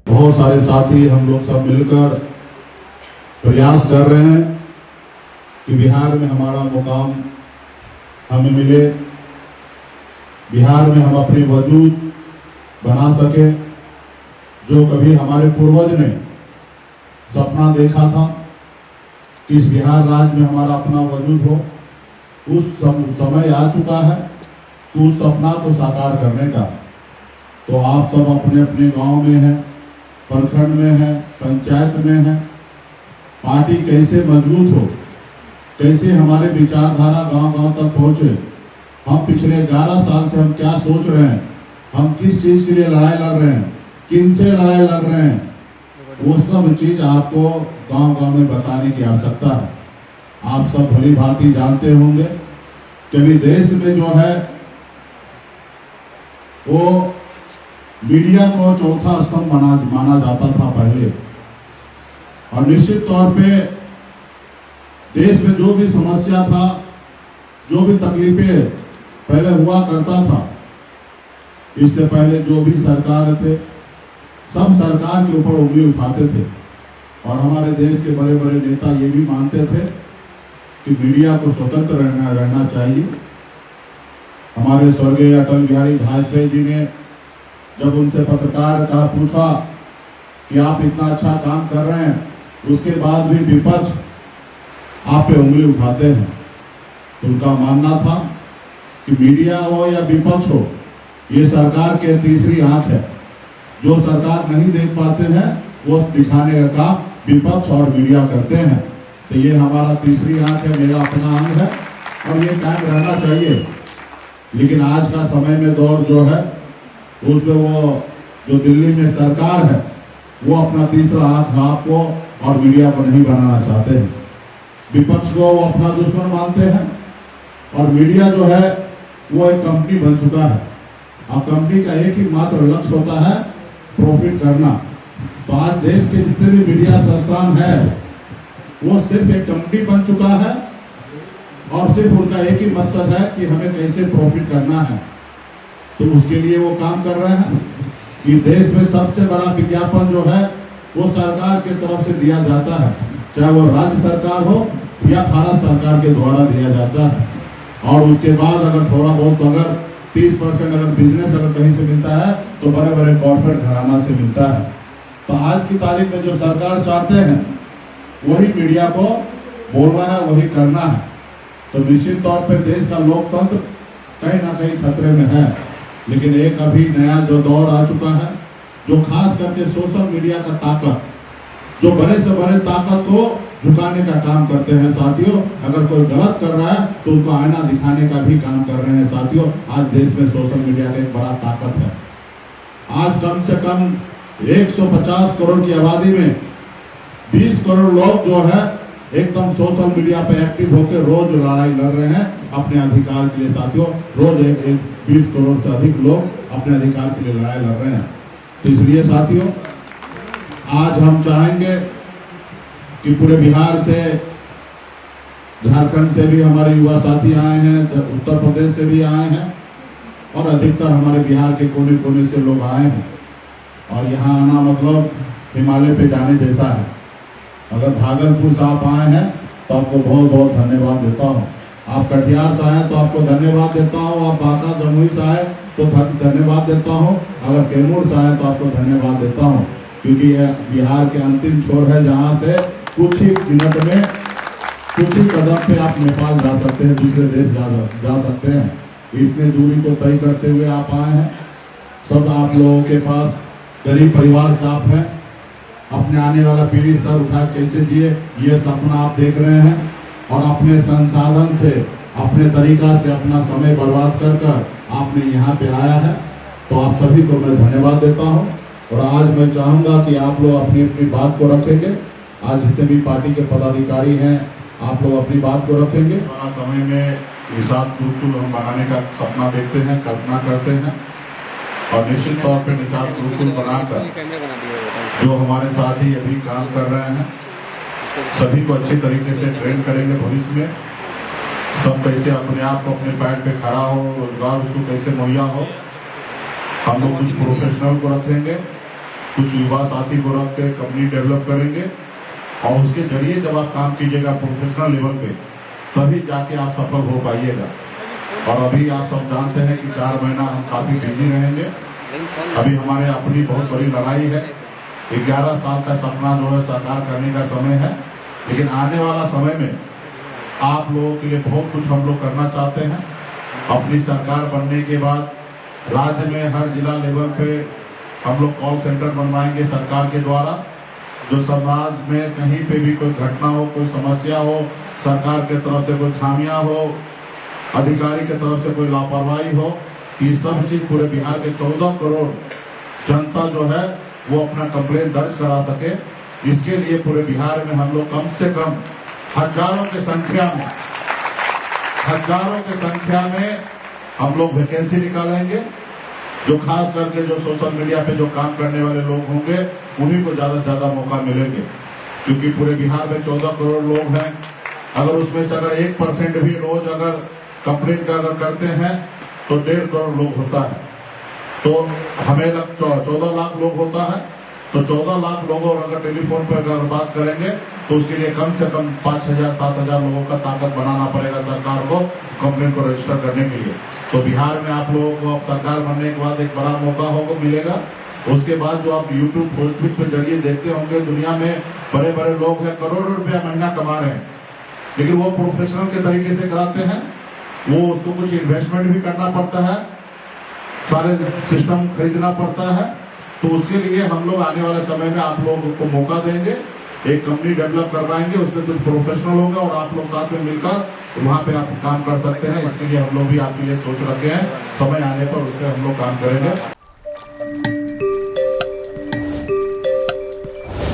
बहुत सारे साथी हम लोग सब मिलकर प्रयास कर रहे हैं कि बिहार में हमारा मुकाम हमें मिले, बिहार में हम अपनी वजूद बना सके। जो कभी हमारे पूर्वज ने सपना देखा था कि इस बिहार राज्य में हमारा अपना वजूद हो, उस समय आ चुका है कि उस सपना को साकार करने का। तो आप सब अपने अपने गांव में हैं, प्रखंड में है, पंचायत में है, पार्टी कैसे मजबूत हो, कैसे हमारे विचारधारा गांव-गांव तक पहुंचे। हम पिछले 11 साल से हम क्या सोच रहे हैं, हम किस चीज के लिए लड़ाई लड़ रहे हैं, किन से लड़ाई लड़ रहे हैं, वो सब चीज आपको गांव-गांव में बताने की आवश्यकता है। आप सब भली भांति जानते होंगे कि अभी देश में जो है वो मीडिया को चौथा स्तंभ माना जाता था पहले, और निश्चित तौर पे देश में जो भी समस्या था, जो भी तकलीफें पहले हुआ करता था, इससे पहले जो भी सरकार थे सब सरकार के ऊपर उंगली उठाते थे। और हमारे देश के बड़े बड़े नेता ये भी मानते थे कि मीडिया को स्वतंत्र रहना चाहिए। हमारे स्वर्गीय अटल बिहारी वाजपेयी जी ने जब उनसे पत्रकार का पूछा कि आप इतना अच्छा काम कर रहे हैं, उसके बाद भी विपक्ष आप पे उंगली उठाते हैं, तो उनका मानना था कि मीडिया हो या विपक्ष हो, ये सरकार के तीसरी आंख है। जो सरकार नहीं देख पाते हैं वो दिखाने का काम विपक्ष और मीडिया करते हैं। तो ये हमारा तीसरी आंख है, मेरा अपना अंग है, और ये कायम रहना चाहिए। लेकिन आज का समय में दौर जो है उसमें वो जो दिल्ली में सरकार है वो अपना तीसरा आंख आपको और मीडिया को नहीं बनाना चाहते हैं। विपक्ष को वो अपना दुश्मन मानते हैं, और मीडिया जो है वो एक कंपनी बन चुका है। अब कंपनी का एक ही मात्र लक्ष्य होता है प्रॉफिट करना। तो आज देश के जितने भी मीडिया संस्थान है वो सिर्फ एक कंपनी बन चुका है, और सिर्फ उनका एक ही मकसद है कि हमें कैसे प्रॉफिट करना है। तो उसके लिए वो काम कर रहे हैं कि देश में सबसे बड़ा विज्ञापन जो है वो सरकार की तरफ से दिया जाता है, चाहे वो राज्य सरकार हो या भारत सरकार के द्वारा दिया जाता है। और उसके बाद अगर थोड़ा बहुत अगर 30% अगर बिजनेस अगर कहीं से मिलता है तो बड़े बड़े कॉर्पोरेट घराना से मिलता है। तो आज की तारीख में जो सरकार चाहते हैं वही मीडिया को बोलना है, वही करना है। तो निश्चित तौर पे देश का लोकतंत्र कहीं ना कहीं खतरे में है। लेकिन एक अभी नया जो दौर आ चुका है, जो खास करके सोशल मीडिया का ताकत, जो बड़े से बड़े ताकत को झुकाने का काम करते हैं साथियों। अगर कोई गलत कर रहा है तो उनको आईना दिखाने का भी काम कर रहे हैं साथियों। आज देश में सोशल मीडिया का एक बड़ा ताकत है। आज कम से कम 150 करोड़ की आबादी में 20 करोड़ लोग जो है एकदम सोशल मीडिया पे एक्टिव होकर रोज लड़ाई लड़ रहे हैं अपने अधिकार के लिए साथियों। रोज एक 20 करोड़ से अधिक लोग अपने अधिकार के लिए लड़ाई लड़ रहे हैं। तो इसलिए साथियों आज हम चाहेंगे कि पूरे बिहार से, झारखंड से भी हमारे युवा साथी आए हैं, उत्तर प्रदेश से भी आए हैं, और अधिकतर हमारे बिहार के कोने कोने से लोग आए हैं। और यहाँ आना मतलब हिमालय पे जाने जैसा है। अगर भागलपुर से आप आए हैं तो आपको बहुत बहुत धन्यवाद देता हूँ। आप कटिहार से आए तो आपको धन्यवाद देता हूँ। आप बांका जमुई से आए तो धन्यवाद देता हूँ। अगर कैमूर से आए तो आपको धन्यवाद देता हूँ, क्योंकि यह बिहार के अंतिम छोर है जहाँ से कुछ ही मिनट में, कुछ ही कदम पे आप नेपाल जा सकते हैं, दूसरे देश जा सकते हैं। इतने दूरी को तय करते हुए आप आए हैं। सब आप लोगों के पास गरीब परिवार से आप हैं, अपने आने वाला पीढ़ी सर उठा कैसे जिए ये सपना आप देख रहे हैं, और अपने संसाधन से, अपने तरीका से अपना समय बर्बाद कर कर आपने यहाँ पे आया है। तो आप सभी को मैं धन्यवाद देता हूँ। और आज मैं चाहूँगा कि आप लोग अपनी अपनी बात को रखेंगे। आज जितने भी पार्टी के पदाधिकारी हैं आप लोग अपनी बात को रखेंगे। बड़ा समय में निषाद गुरुकुल हम बनाने का सपना देखते हैं, कल्पना करते हैं और निश्चित तौर पे निषाद गुरुकुल बनाकर जो हमारे साथी अभी काम कर रहे हैं सभी को अच्छे तरीके से ट्रेन करेंगे। भविष्य में सब कैसे अपने आप को अपने पैर पे खड़ा हो, रोजगार उसको कैसे मुहैया हो। हम लोग कुछ प्रोफेशनल को रखेंगे, कुछ युवा साथी को रख के कंपनी डेवलप करेंगे और उसके जरिए जब आप काम कीजिएगा प्रोफेशनल लेवल पे तभी जाके आप सफल हो पाइएगा। और अभी आप सब जानते हैं कि 4 महीना हम काफी बिजी रहेंगे। अभी हमारे अपनी बहुत बड़ी लड़ाई है। 11 साल का सपना जो है साकार करने का समय है, लेकिन आने वाला समय में आप लोगों के लिए बहुत कुछ हम लोग करना चाहते हैं। अपनी सरकार बनने के बाद राज्य में हर जिला लेवल पे हम लोग कॉल सेंटर बनवाएंगे सरकार के द्वारा। जो समाज में कहीं पे भी कोई घटना हो, कोई समस्या हो, सरकार के तरफ से कोई खामियां हो, अधिकारी के तरफ से कोई लापरवाही हो, ये सब चीज पूरे बिहार के 14 करोड़ जनता जो है वो अपना कंप्लेन दर्ज करा सके। इसके लिए पूरे बिहार में हम लोग कम से कम हजारों की संख्या में हम लोग वैकेंसी निकालेंगे। जो खास करके जो सोशल मीडिया पे जो काम करने वाले लोग होंगे उन्हीं को ज्यादा से ज्यादा मौका मिलेंगे, क्योंकि पूरे बिहार में 14 करोड़ लोग हैं। अगर उसमें से अगर 1% भी रोज अगर कंप्लेंट का अगर करते हैं तो 1.5 करोड़ लोग होता है। तो हमें 14 लाख लोग होता है, तो 14 लाख लोगों और अगर टेलीफोन पर अगर बात करेंगे तो उसके लिए कम से कम 5,000-7,000 लोगों का ताकत बनाना पड़ेगा सरकार को कंप्लेंट को रजिस्टर करने के लिए। तो बिहार में आप लोगों को अब सरकार बनने के बाद एक बड़ा मौका होगा मिलेगा। उसके बाद जो आप यूट्यूब फेसबुक पे जरिए देखते होंगे, दुनिया में बड़े बड़े लोग हैं, करोड़ों रुपया महीना कमा रहे हैं, लेकिन वो प्रोफेशनल के तरीके से कराते हैं। वो उसको कुछ इन्वेस्टमेंट भी करना पड़ता है, सारे सिस्टम खरीदना पड़ता है। तो उसके लिए हम लोग आने वाले समय में आप लोगों को मौका देंगे, एक कंपनी डेवलप करवाएंगे, उसमें कुछ प्रोफेशनल होगा और आप लोग साथ में मिलकर वहाँ पे आप काम कर सकते हैं। इसके लिए हम लोग भी आपके लिए सोच रखे हैं, समय आने पर उस पर हम लोग काम करेंगे।